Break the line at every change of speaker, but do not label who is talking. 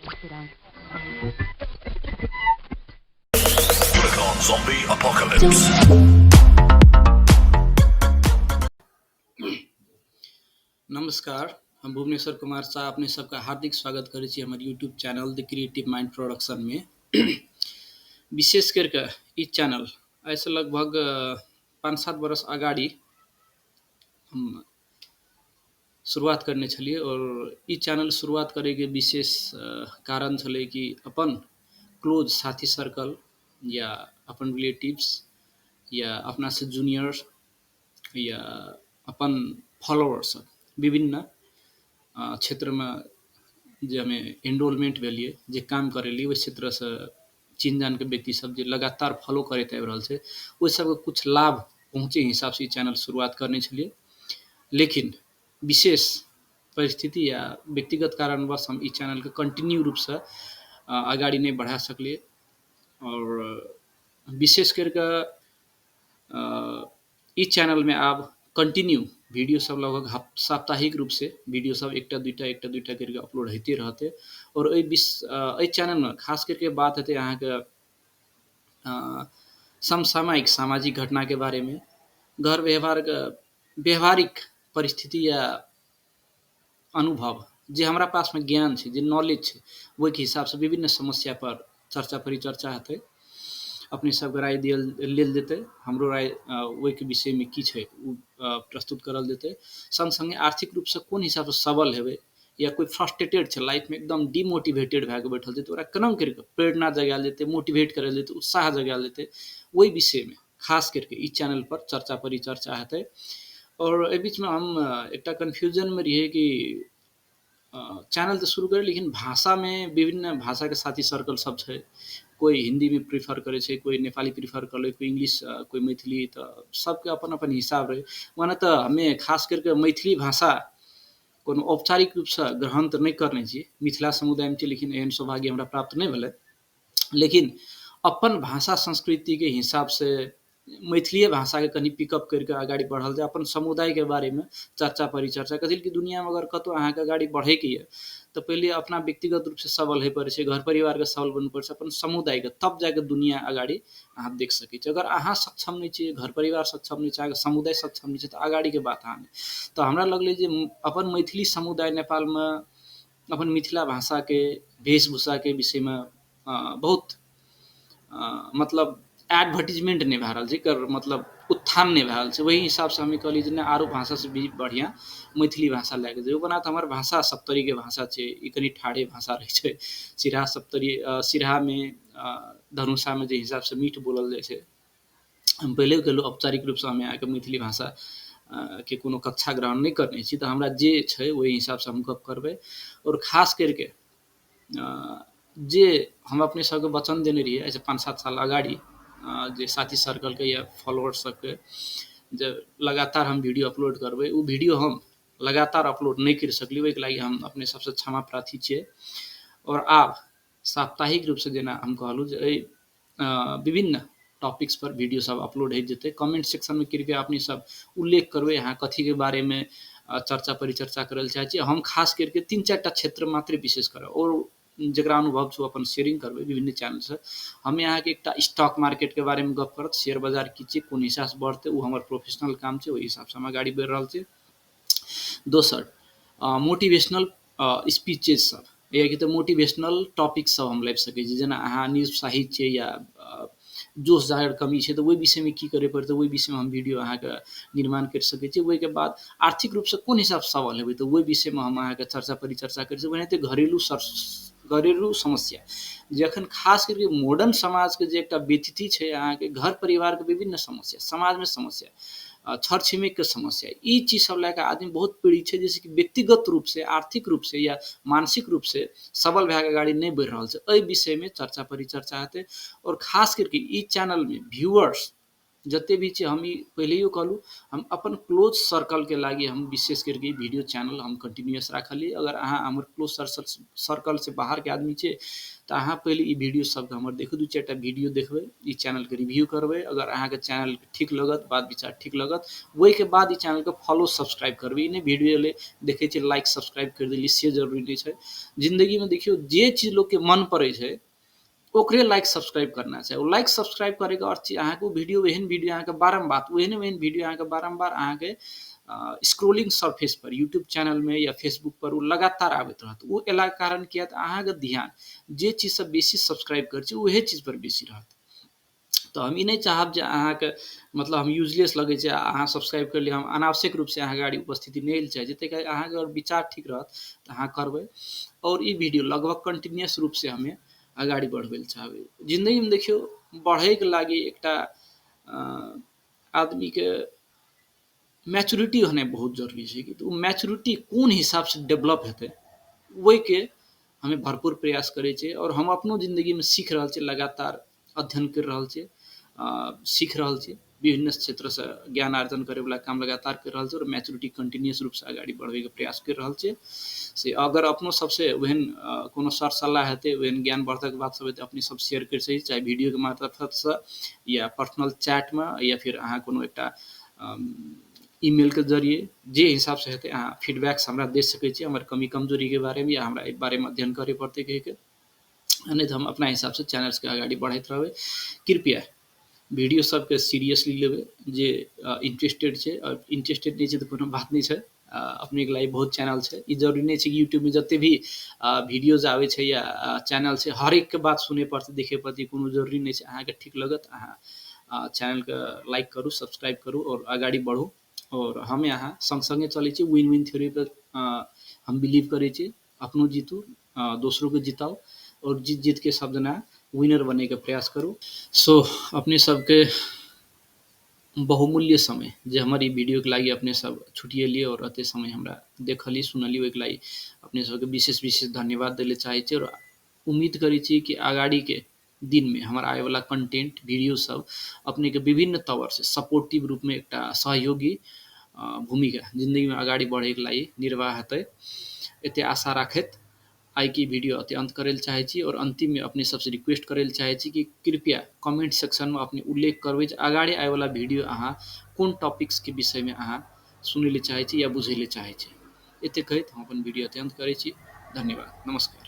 Zombie Apocalypse।
नमस्कार, हम भुवनेश्वर कुमार शाह अपने सबका हार्दिक स्वागत करै छी हमर YouTube channel the creative mind production में। विशेष करके ई चैनल ऐसे लगभग 5-7 बरस अगाडि हम शुरुआत करने छलिए और ई चैनल शुरुआत करे के विशेष कारण छलै कि अपन क्लोज साथी सर्कल या अपन रिलेटिव्स या अपना से जूनियर या अपन फॉलोअर्स विभिन्न क्षेत्रमे जे हमें एनरोलमेंट भेलिए जे काम करेली ओहि क्षेत्रसँ चिन्ह जानके व्यक्ति सब जे लगातार फॉलो करैत आबि रहल छै ओहि सबके कुछ लाभ पहुँचे हिसाबसँ ई चैनल शुरुआत करने छलिए। लेकिन विशेष परिस्थिति या व्यक्तिगत कारणवश हम ई चैनलके कंटिन्यू रूपसँ अगाडि नहीं बढ़ा सकलिए और विशेष करके ई चैनल में आब कंटिन्यू वीडियो सब लगभग साप्ताहिक रूप से वीडियो सब एकटा दुईटा करके अपलोड होते रहते और एहि चैनल में खास करके बात हेतै अहाँके समसामयिक सामाजिक घटना के बारे में, घर व्यवहार के व्यवहारिक परिस्थिति या अनुभव जे हमरा पास में ज्ञान छै, जे नॉलेज छै, ओहि के हिसाब से विभिन्न समस्या पर चर्चा परिचर्चा हेतै। अपने सबके राय लेल जेतै, हमरो राय ओहि के विषय में की छै प्रस्तुत करल जेतै। संग संगे आर्थिक रूप से कोन हिसाब से सबल हेबै या कोई फ्रस्ट्रेटेड छै लाइफ में एकदम डिमोटिवेटेड भए के बैठल छै तो ओकरा केना करके प्रेरणा जगायल जेतै, मोटिवेट करल जेतै, उत्साह जगायल जेतै, ओहि विषय में खास करके ई चैनल पर चर्चा परिचर्चा हेतै। और एहि बीच में हम एकटा कन्फ्यूजन में रहिए कि चैनल तो शुरू करे लेकिन भाषा में विभिन्न भाषा के साथी सर्कल सब छै, कोई हिंदी में प्रीफर करे छै, कोई नेपाली प्रीफर कर ले, कोई इंग्लिश, कोई मैथिली, तो सबके अपन अपन हिसाब रहे। माने तो हमें खास करके मैथिली भाषा कोनो औपचारिक रूप से ग्रहण तो नहीं करने छी, मिथिला समुदाय में छी, लेकिन एहन सौभाग्य हमरा प्राप्त नहीं भेलै। लेकिन अपन भाषा संस्कृति के हिसाब से मैथिली भाषा के कनी पिकअप करके अगाडि बढ़ल जाए, अपन समुदाय के बारे में चर्चा परिचर्चा कथी कि दुनिया में अगर कतौ अहाँके अगाडि बढ़े के ये तो पहले अपना व्यक्तिगत रूप से सबल है पड़े छै, घर परिवार के सबल बन पड़े छै, अपन समुदाय के, तब जाके दुनिया अगाडि अहाँ देख सकै छी। अगर अहाँ सक्षम नहीं छी, घर परिवार सक्षम नहीं छै, समुदाय सक्षम नहीं छै तो अगाडि के बात अहाँ नहीं। तो हमरा लगलै जे अपन मैथिली समुदाय नेपाल में अपन मिथिला भाषा के वेशभूषा के विषय में बहुत मतलब एडवर्टीजमेंट नहीं भए रहल छै, एकर मतलब उत्थान नहीं भए रहल छै। वही हिसाब से हमें कहली जे आरो भाषा से भी बढ़िया मैथिली भाषा लैके जाइए। बना तो हमार भाषा सप्तरी के भाषा छै, ई कनी ठाढ़े भाषा रहे छै। सिरहा सप्तरी सिरहा में धनुषा में जे हिसाब से मीठ बोलल जाए छै, हम पहले कहलहुँ औपचारिक रूप से हमें आके मैथिली भाषा के कोनो कक्षा ग्रहण नहीं करने छी, तो हमरा जे छै वही हिसाब से हम गप करबै। और खास करके जे हम अपने सबके वचन देने रहिए ऐसे 5-7 साल अगाडि जे साथी सर्कल के या फॉलोअर्स सबके जे लगातार हम वीडियो अपलोड करबै, वो वीडियो हम लगातार अपलोड नहीं कर सकली, ओहि के लागि हम अपने सबसे क्षमा प्रार्थी छियै। और आब साप्ताहिक रूप से जेना हम कहलहुँ जे विभिन्न टॉपिक्स पर वीडियो सब अपलोड हो जेतै। कमेंट सेक्शन में कृपया अपने सब उल्लेख करबै अहाँ कथी के बारे में चर्चा परिचर्चा करल चाहे छी। हम खास करके 3-4टा क्षेत्र मात्र विशेष करब और जकरा अनुभव छो अपन शेयरिंग करबै विभिन्न चैनल से। हमें यहाँ के एकटा स्टॉक मार्केट के बारे में गप करत, शेयर बाजार की छै, कोन हिसाब से बढ़ते, वो हमर प्रोफेशनल काम छै, ओहि हिसाब से हम आगाड़ी बढ़ रहल छै। दोसर मोटिवेशनल स्पीचेस सब या कि मोटिवेशनल टॉपिक सब हम लाबि सकै छी, जेना अहाँ निरुत्साहित छियै या जोश जागर कमी छै तो ओहि विषय में की करे पड़ते, ओहि विषय में हम वीडियो अहाँके निर्माण कर सकै छी। ओहि के बाद आर्थिक रूप से कोन हिसाब से सबल हेबै तो ओहि विषय में हम अहाँके चर्चा परिचर्चा कर सकै। ओनाहिते घरेलू समस्या जखन खास करके मॉडर्न समाज के जे एकटा व्यथिति छै, अहाँके घर परिवार के विभिन्न समस्या, समाज में समस्या, छर छिमेक के समस्या, ई चीज सब लैके आदमी बहुत पीड़ित छै, जैसे कि व्यक्तिगत रूप से, आर्थिक रूप से या मानसिक रूप से सबल भए के अगाडि नहीं बढ़ रहल छै। एहि विषय में चर्चा परिचर्चा हेतै। और खास करके ई चैनल में व्यूअर्स जते भी छै हम ई पहिलेयो कहलू, हम अपन क्लोज सर्कल के लागी हम विशेष करके वीडियो चैनल हम कंटिन्यूअस राखली। अगर अहाँ हमर क्लोज सर्कल से बाहर के आदमी छै तऽ अहाँ पहले ई वीडियो सबके हमर देखू, 2-4 टा वीडियो देखबै, ई चैनल के रिव्यू करबै। अगर अहाँ के चैनल ठीक लगत, बात विचार ठीक लगत, ओहि के बाद ई चैनल के फॉलो सब्सक्राइब करबै। ई नहीं वीडियो ले देखे छै लाइक सब्सक्राइब कर देली से जरूरी नहीं छै। जिंदगी में देखियो जे चीज लोग के मन पड़े छै ओकरे लाइक सब्सक्राइब करना छै। ओ लाइक सब्सक्राइब करे के अर्थ छै अहाँ के वीडियो, एहन वीडियो अहाँ के बारम्बार ओहन वीडियो अहाँ के बारम्बार अहाँ के स्क्रोलिंग सरफेस पर यूट्यूब चैनल में या फेसबुक पर वो लगातार आबैत रहत। वो एला कारण किया तऽ अहाँ के ध्यान जे चीज से बेसी सब्सक्राइब कर छै उहे चीज पर बेसी रहत। तो हम ई नहीं चाहब जे अहाँ के मतलब हम यूजलेस लगे छै अहाँ सब्सक्राइब कर लिया, हम अनावश्यक रूप से अहाँ गाड़ी उपस्थिति नहीं ले चाहे जते अहाँ के अगर विचार ठीक रहत तऽ अहाँ करबै। और ई वीडियो लगभग कंटिन्यूअस रूप से हमें आगाड़ी बढ़बै ले चाहबै। जिंदगी में देखियो बढ़े के लागी एकटा आदमी के मैच्योरिटी होना बहुत जरूरी है कि तो मैच्योरिटी कोन हिसाब से डेवलप हेतै वही के हमें भरपूर प्रयास करे छे। और हम अपनो जिंदगी में सीख रहा छे, लगातार अध्ययन कर रहा छे, सीख रहा छे, विभिन्न क्षेत्र से ज्ञान अर्जन करे वाला काम लगातार कर रहा छे और मैच्योरिटी कंटिन्यूअस रूप से आगाड़ी बढ़े के प्रयास कर रहा छे। से अगर अपनो सबसे ओहन कोनो सर सलाह हेतै, ओहन ज्ञानवर्धक बात सब हेतै, अपने सब शेयर कर सही, चाहे वीडियो के मार्फत से या पर्सनल चैट में या फिर अहाँ कोनो एकटा ईमेल के जरिए जे हिसाब से हेतै अहाँ फीडबैक्स हमरा दे सकै छी हमर कमी कमजोरी के बारे में, या हमरा एहि बारे में अध्ययन करे पड़तै कहि के। नहीं तो हम अपना हिसाब से चैनल्स के आगाड़ी बढ़ैत रहबै। कृपया वीडियो सबके सीरियसली लेबै, जे इंटरेस्टेड छै, और इंटरेस्टेड नहीं छै तो कोनो बात नहीं छै। अपने के लिए बहुत चैनल छै, ई जरूरी नहीं छै कि यूट्यूब में जते भी वीडियोज आवे छै या चैनल छै हर एक के बात सुने पड़तै देखे पड़तै, कोनो जरूरी नहीं छै। अहाँ के ठीक लगत अहाँ चैनल के लाइक करू, सब्सक्राइब करू और आगाड़ी बढ़ू। और हम यहाँ संग संगे चले छी, विन विन थ्योरी पे हम बिलीव करे छी। अपनो जीतू, दोसरों के जिताओ, और जीत जीत के सब जना विनर बने के प्रयास करू। सो अपने सबके बहुमूल्य समय जे हमारी वीडियो के लागी अपने सब छुटिएलिए और अते समय हमरा देखली सुनली ओहि के लागी अपने सबके विशेष विशेष धन्यवाद देले चाहे छी। और उम्मीद करी छी कि आगाड़ी के दिन में हमारा आए वाला कंटेंट वीडियो सब अपने के विभिन्न तवर से सपोर्टिव रूप में एकटा सहयोगी भूमिका जिंदगी में आगाड़ी बढ़े के लागी निर्वाह हेतै, एते आशा राखैत आई की वीडियो अत्यंत करे चाहे छी। और अंतिम में अपने सबसे रिक्वेस्ट करे चाहे छी कि कृपया कमेंट सेक्शन में अपने उल्लेख करबै आगाड़ी आए वाला वीडियो अहाँ कोन टॉपिक्स के विषय में अहाँ सुने ले चाहे छी या बुझे ले चाहे छी। एते कहैत हम अपन वीडियो अत्यंत करे छी। धन्यवाद, नमस्कार।